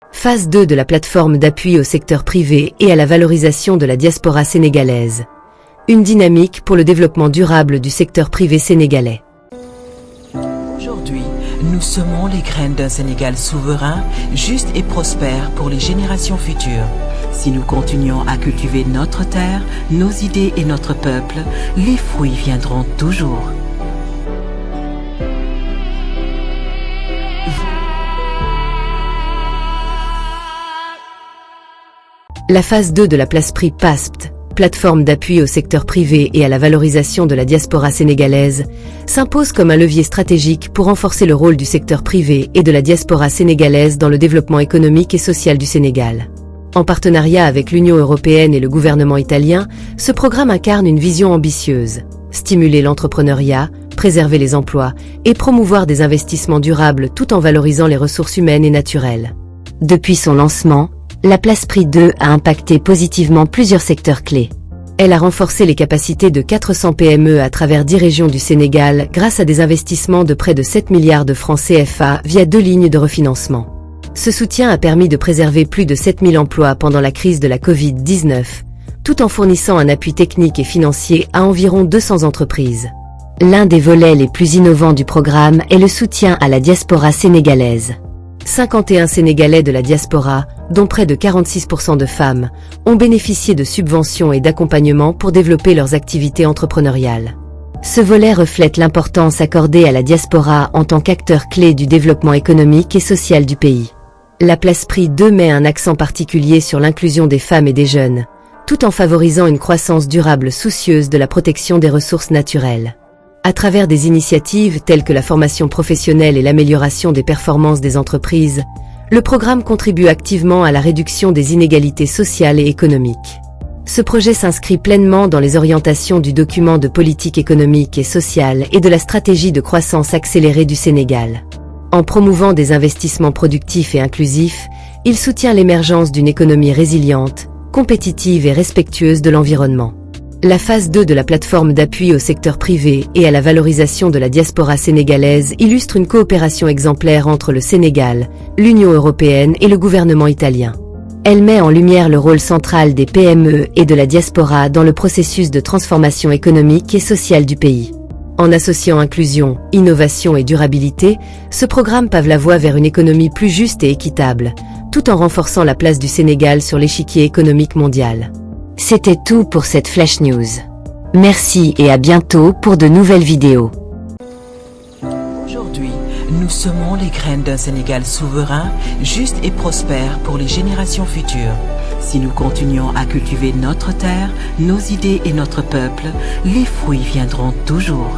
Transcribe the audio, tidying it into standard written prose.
Phase 2 de la plateforme d'appui au secteur privé et à la valorisation de la diaspora sénégalaise. Une dynamique pour le développement durable du secteur privé sénégalais. Aujourd'hui, nous semons les graines d'un Sénégal souverain, juste et prospère pour les générations futures. Si nous continuons à cultiver notre terre, nos idées et notre peuple, les fruits viendront toujours. La phase 2 de la Plasprix PASPT, plateforme d'appui au secteur privé et à la valorisation de la diaspora sénégalaise, s'impose comme un levier stratégique pour renforcer le rôle du secteur privé et de la diaspora sénégalaise dans le développement économique et social du Sénégal. En partenariat avec l'Union européenne et le gouvernement italien, ce programme incarne une vision ambitieuse: stimuler l'entrepreneuriat, préserver les emplois et promouvoir des investissements durables tout en valorisant les ressources humaines et naturelles. Depuis son lancement, la Plasprix 2 a impacté positivement plusieurs secteurs clés. Elle a renforcé les capacités de 400 PME à travers 10 régions du Sénégal grâce à des investissements de près de 7 milliards de francs CFA via 2 lignes de refinancement. Ce soutien a permis de préserver plus de 7000 emplois pendant la crise de la Covid-19, tout en fournissant un appui technique et financier à environ 200 entreprises. L'un des volets les plus innovants du programme est le soutien à la diaspora sénégalaise. 51 Sénégalais de la diaspora, dont près de 46% de femmes, ont bénéficié de subventions et d'accompagnement pour développer leurs activités entrepreneuriales. Ce volet reflète l'importance accordée à la diaspora en tant qu'acteur clé du développement économique et social du pays. La Plasprix 2 met un accent particulier sur l'inclusion des femmes et des jeunes, tout en favorisant une croissance durable soucieuse de la protection des ressources naturelles. À travers des initiatives telles que la formation professionnelle et l'amélioration des performances des entreprises, le programme contribue activement à la réduction des inégalités sociales et économiques. Ce projet s'inscrit pleinement dans les orientations du document de politique économique et sociale et de la stratégie de croissance accélérée du Sénégal. En promouvant des investissements productifs et inclusifs, il soutient l'émergence d'une économie résiliente, compétitive et respectueuse de l'environnement. La phase 2 de la plateforme d'appui au secteur privé et à la valorisation de la diaspora sénégalaise illustre une coopération exemplaire entre le Sénégal, l'Union européenne et le gouvernement italien. Elle met en lumière le rôle central des PME et de la diaspora dans le processus de transformation économique et sociale du pays. En associant inclusion, innovation et durabilité, ce programme pave la voie vers une économie plus juste et équitable, tout en renforçant la place du Sénégal sur l'échiquier économique mondial. C'était tout pour cette Flash News. Merci et à bientôt pour de nouvelles vidéos. Aujourd'hui, nous semons les graines d'un Sénégal souverain, juste et prospère pour les générations futures. Si nous continuons à cultiver notre terre, nos idées et notre peuple, les fruits viendront toujours.